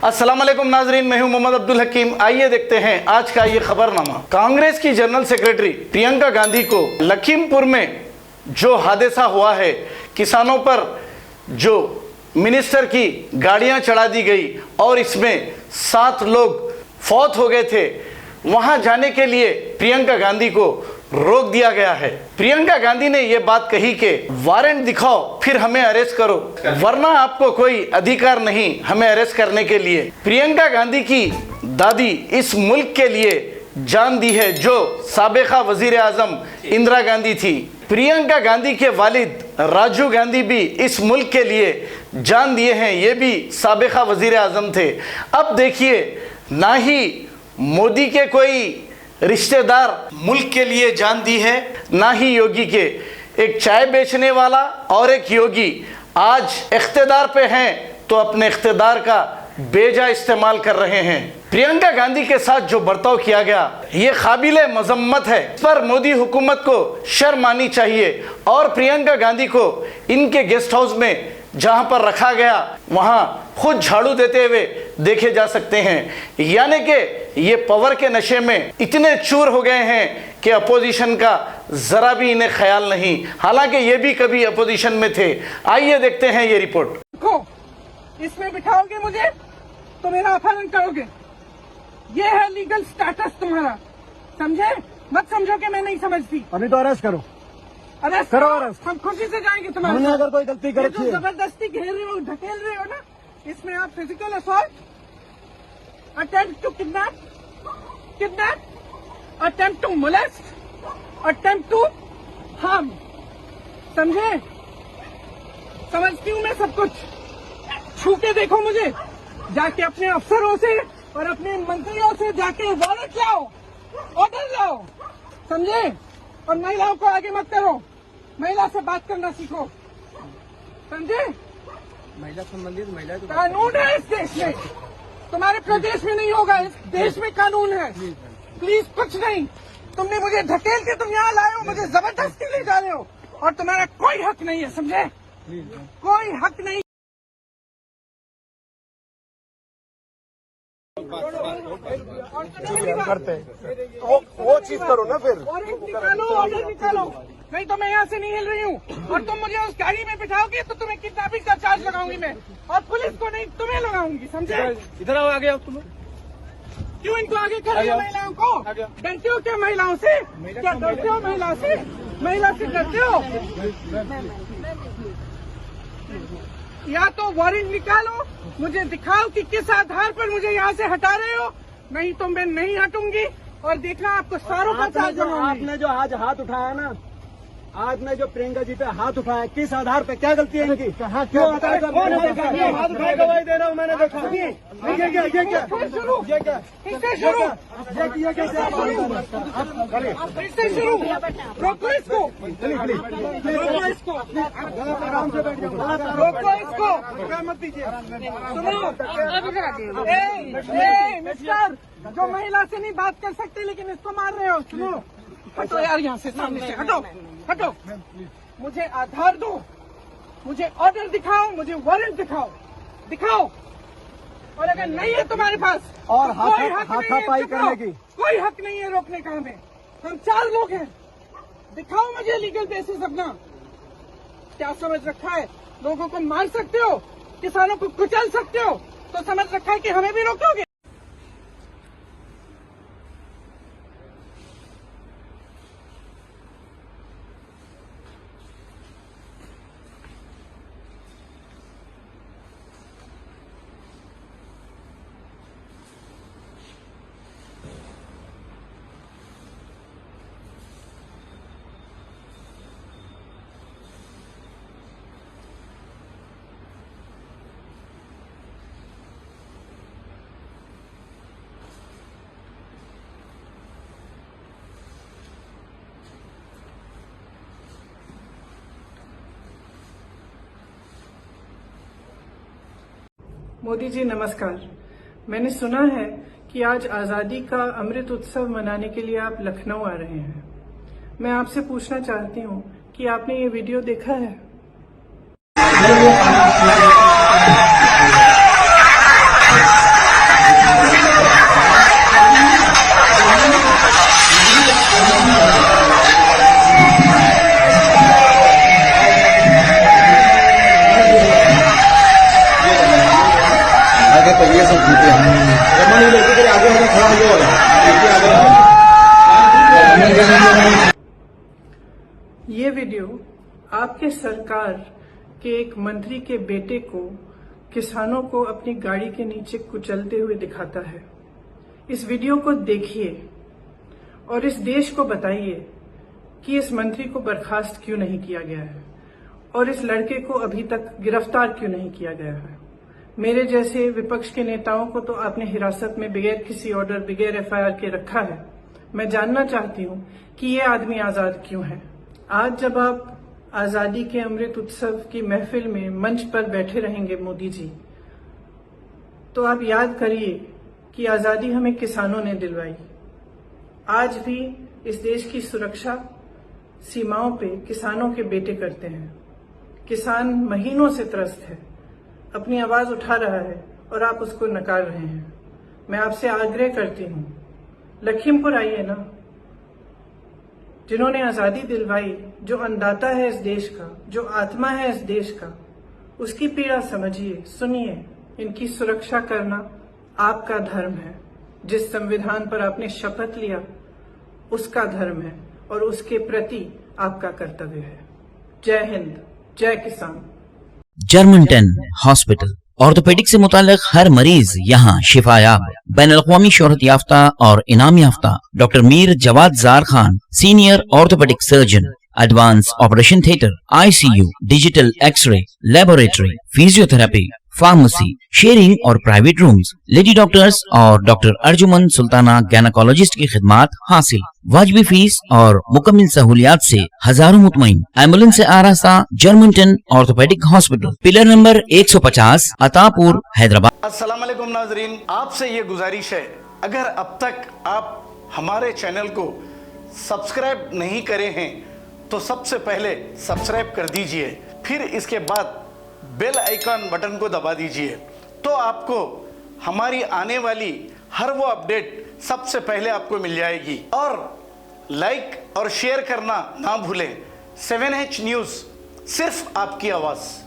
अस्सलाम वालेकुम नाजरीन, मैं हूं मोहम्मद अब्दुल हकीम। आइए देखते हैं आज का ये खबरनामा। कांग्रेस की जनरल सेक्रेटरी प्रियंका गांधी को लखीमपुर में जो हादसा हुआ है, किसानों पर जो मिनिस्टर की गाड़ियां चढ़ा दी गई और इसमें 7 लोग फौत हो गए थे, वहां जाने के लिए प्रियंका गांधी को रोक दिया गया है। प्रियंका गांधी ने यह बात कही कि वारंट दिखाओ फिर हमें अरेस्ट करो, वरना आपको कोई अधिकार नहीं हमें अरेस्ट करने के लिए। प्रियंका गांधी की दादी इस मुल्क के लिए जान दी है, जो साबिका वजीर आजम इंदिरा गांधी थी। प्रियंका गांधी के वालिद राजीव गांधी भी इस मुल्क के लिए जान दिए हैं, ये भी साबिका वजीर आजम थे। अब देखिए, ना ही मोदी के कोई रिश्तेदार मुल्क के लिए जान दी है, ना ही योगी के। एक चाय बेचने वाला और एक योगी आज इख्तिदार पे हैं तो अपने इख्तिदार का बेजा इस्तेमाल कर रहे हैं। प्रियंका गांधी के साथ जो बर्ताव किया गया ये काबिले मजम्मत है। इस पर मोदी हुकूमत को शर्म आनी चाहिए और प्रियंका गांधी को इनके गेस्ट हाउस में जहां पर रखा गया वहां खुद झाड़ू देते हुए देखे जा सकते हैं। यानी कि ये पावर के नशे में इतने चूर हो गए हैं कि अपोजिशन का जरा भी इन्हें ख्याल नहीं, हालांकि ये भी कभी अपोजिशन में थे। आइए देखते हैं ये रिपोर्ट। देखो, इसमें बिठाओगे मुझे तो मेरा अपहरण करोगे, ये है लीगल स्टेटस तुम्हारा, समझे? मत समझो कि मैं नहीं समझती। अभी तो अरेस्ट करो, अरेस्ट करो अरेस्ट। हम खुशी से जाएंगे तुम्हारे हमने साथ। अगर कोई गलती ये करी जो है, जबरदस्ती घेर रहे हो, ढकेल रहे हो ना, इसमें आप physical assault, attempt to kidnap, attempt to molest, attempt to harm, समझे? समझती हूँ मैं सब कुछ। छू के देखो मुझे, जाके अपने अफसरों से और अपने मंत्रियों से जाके वारंट लाओ, ऑर्डर लाओ, समझे? और महिलाओं को आगे मत करो, महिला से बात करना सीखो, समझे? महिला संबंधित महिला कानून है इस देश में, तुम्हारे प्रदेश में नहीं होगा, इस देश में कानून है। प्लीज कुछ नहीं, तुमने मुझे ढकेल के तुम यहाँ लाए हो, मुझे जबरदस्ती ले जा रहे हो और तुम्हारा कोई हक नहीं है, समझे? कोई हक नहीं। करते वो चीज करो ना फिर। ऑर्डर निकालो, नहीं तो मैं यहाँ से नहीं हिल रही हूँ। और तुम मुझे उस गाड़ी में बिठाओगे तो तुम्हें किडनैपिंग का चार्ज लगाऊंगी मैं, और पुलिस को नहीं तुम्हें लगाऊंगी, समझे? इधर आओ, आगे आओ तुम। क्यों इनको आगे कर रही हो महिलाओं को? डरते हो क्या महिलाओं से? क्या डरते हो महिला से? महिला से डरते हो? या तो वारंट निकालो, मुझे दिखाओ कि किस आधार पर मुझे यहाँ से हटा रहे हो, नहीं तो मैं नहीं हटूंगी। और देखना आपको सारों का चार्ज लगाऊंगी। आपने जो आज हाथ उठाया ना, आज ने जो प्रियंका जी पे हाथ उठाया, किस आधार पे, क्या गलती है इनकी? क्यों हाथ उठाए? गवाही दे रहा हूँ, मैंने देखा। ये क्या इससे शुरू, इससे शुरू, रोको इसको, रोको इसको, आराम से बैठ जाओ, रोको इसको, मत दीजिए। सुनो, ए मिस्टर, जो महिला से नहीं बात कर सकते लेकिन इसको मार रहे हो, सुनो, हटो यार यहाँ से, सामने से हटो, हटो। मुझे आधार दो, मुझे ऑर्डर दिखाओ, मुझे वारंट दिखाओ। और अगर नहीं है तुम्हारे पास और तो कोई हक नहीं है, हाथापाई चुप करने रहो। की कोई हक नहीं है रोकने का हमें। हम 4 लोग हैं, दिखाओ मुझे लीगल बेसिस अपना। क्या समझ रखा है? लोगों को मार सकते हो, किसानों को कुचल सकते हो, तो समझ रखा है कि हमें भी रोकोगे? मोदी जी नमस्कार। मैंने सुना है कि आज आजादी का अमृत उत्सव मनाने के लिए आप लखनऊ आ रहे हैं। मैं आपसे पूछना चाहती हूँ कि आपने ये वीडियो देखा है? आपके सरकार के एक मंत्री के बेटे को किसानों को अपनी गाड़ी के नीचे कुचलते हुए दिखाता है। इस वीडियो को देखिए और इस देश को बताइए कि इस मंत्री को बर्खास्त क्यों नहीं किया गया है और इस लड़के को अभी तक गिरफ्तार क्यों नहीं किया गया है। मेरे जैसे विपक्ष के नेताओं को तो आपने हिरासत में बगैर किसी ऑर्डर, बगैर एफआईआर के रखा है। मैं जानना चाहती हूं कि ये आदमी आजाद क्यों है। आज जब आप आजादी के अमृत उत्सव की महफिल में मंच पर बैठे रहेंगे मोदी जी, तो आप याद करिए कि आजादी हमें किसानों ने दिलवाई। आज भी इस देश की सुरक्षा सीमाओं पे किसानों के बेटे करते हैं। किसान महीनों से त्रस्त है, अपनी आवाज उठा रहा है और आप उसको नकार रहे हैं। मैं आपसे आग्रह करती हूं, लखीमपुर आइए ना। जिन्होंने आजादी दिलवाई, जो अन्नदाता है इस देश का, जो आत्मा है इस देश का, उसकी पीड़ा समझिए, सुनिए। इनकी सुरक्षा करना आपका धर्म है। जिस संविधान पर आपने शपथ लिया उसका धर्म है और उसके प्रति आपका कर्तव्य है। जय हिंद, जय किसान। जर्मनटन हॉस्पिटल ऑर्थोपेडिक से मुताल्लिक हर मरीज यहाँ शिफायाब। बैनुल-अक़वामी शोहरत याफ्ता और इनाम याफ्ता doctor Mir Jawad Jar Khan, senior orthopaedic surgeon, advance operation theatre, ICU, digital x ray, laboratory, physiotherapy, pharmacy, sharing और प्राइवेट रूम्स, लेडी डॉक्टर्स और डॉक्टर अर्जुमन सुल्ताना गैनाकोलॉजिस्ट की खिदमात हासिल। वाजिबी फीस और मुकम्मल सहूलियात से हजारों मुतमईन। एम्बुलेंस से आरास्ता Germanton orthopaedic hospital, pillar number 150, Attapur, Hyderabad. अस्सलाम वालेकुम नाजरीन, आपसे ये गुजारिश है, अगर अब तक आप हमारे चैनल को सब्सक्राइब नहीं करे हैं तो सबसे पहले सब्सक्राइब कर दीजिए, फिर इसके बाद बेल आइकन बटन को दबा दीजिए, तो आपको हमारी आने वाली हर वो अपडेट सबसे पहले आपको मिल जाएगी। और लाइक और शेयर करना ना भूलें। 7H न्यूज़, सिर्फ आपकी आवाज़।